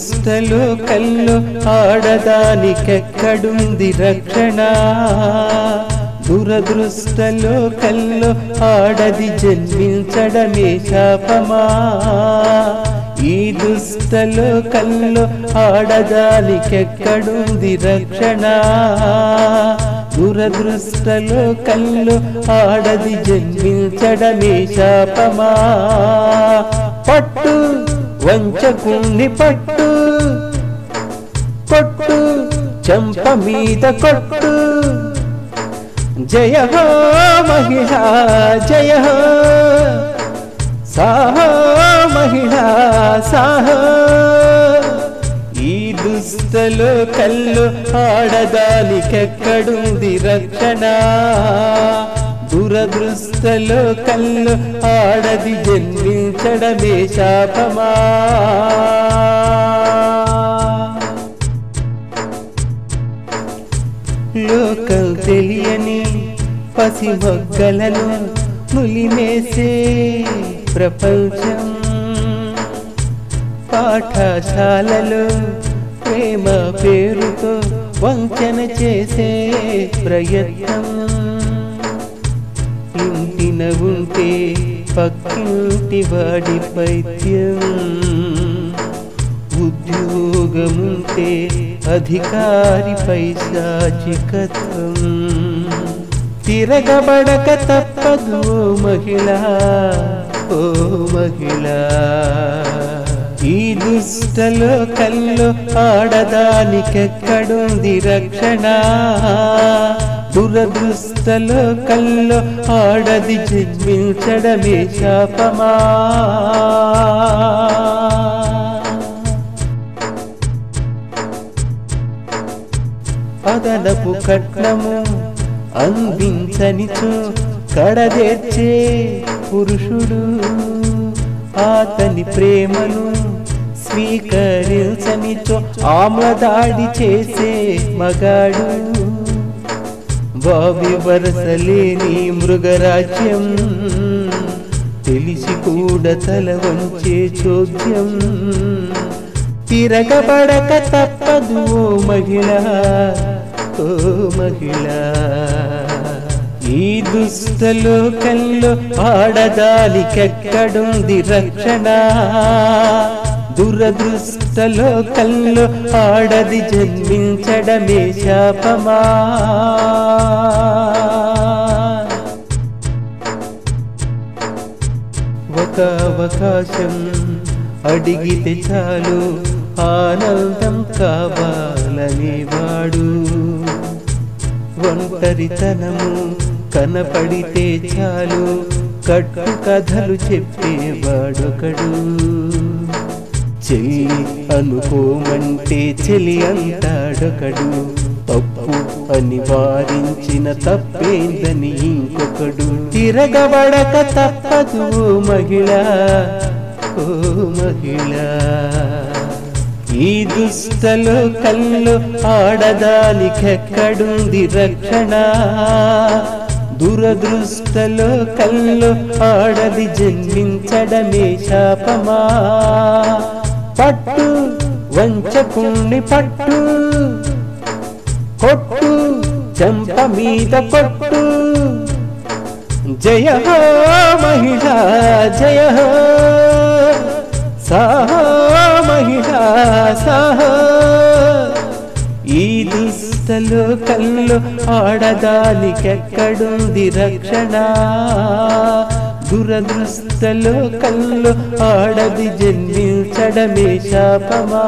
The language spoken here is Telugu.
దుష్టలోకంలో ఆడదానికెక్కడుంది రక్షణ దురదృష్టలోకంలో ఆడది జన్మించడమే శాపమా ఈ దుష్టలోకంలో ఆడదానికెక్కడుంది రక్షణ దురదృష్టలోకంలో ఆడది జన్మించడమే శాపమా పట్టు వంచకుణ్ణి పట్టు కొట్టు చంప మీద కొట్టు జయ హో మహిళా జయ హో సాహో మహిళా సాహో ఈ దుష్టలోకంలో ఆడదానికెక్కడుంది రక్షణ దురదృష్టలోకంలో ఆడది జన్మించడమే శాపమా లోకం తెలియని పసిమొగ్గలను నులిమేసే ప్రపంచం పాఠశాలలో ప్రేమ పేరుతో వంచన చేసే ప్రయత్నం ఇంటిన ఉంటే పక్కింటి వాడి పైత్యం ఉద్యోగముంటే అధికారి పైశాచికత్వం తిరగబడక తప్పదు మహిళా ఓ మహిళా ఈ దుష్టలోకంలో ఆడదానికెక్కడుంది రక్షణ దురదృష్టలోకంలో ఆడది జన్మించడమే శాపమా అదనపు కట్నము అందించనిచో కడదేర్చే పురుషుడు అతని ప్రేమను స్వీకరించనిచో ఆమ్లదాడి చేసే మగాడు బావి వరసలేని మృగరాజ్యం తెలిసి కూడా తల వంచే చోద్యం తిరగబడక తప్పదు ఓ మహిళా ఓ మహిళా ఈ దుష్టలోకంలో ఆడదానికెక్కడుంది రక్షణ దురదృష్టలోకంలో ఆడది జన్మించడమే శాపమా ఒక అవకాశం అడిగితే చాలు ఆనందం కావాలనేవాడు ఒంటరితనము కనపడితే చాలు కట్టు కథలు చెప్పేవాడొకడు చెల్లి అనుకోమంటే చెలి అంటాడొకడు తప్పు అని వారించిన తప్పేందని ఇంకొకడు తిరగబడక తప్పదు మహిళా ఓ మహిళా ఈ దుష్టలోకంలో ఆడదానికెక్కడుంది రక్షణ దురదృష్టలోకంలో ఆడది జన్మించడమే శాపమా పట్టు వంచకుణ్ణి పట్టు కొట్టు చంప మీద కొట్టు జయ హో మహిళా జయ హో సాహో మహిళా సాహో ఈ దుష్టలోకంలో ఆడదానికెక్కడుంది రక్షణ దురదృష్టలోకంలో ఆడది జన్మించడమే శాపమా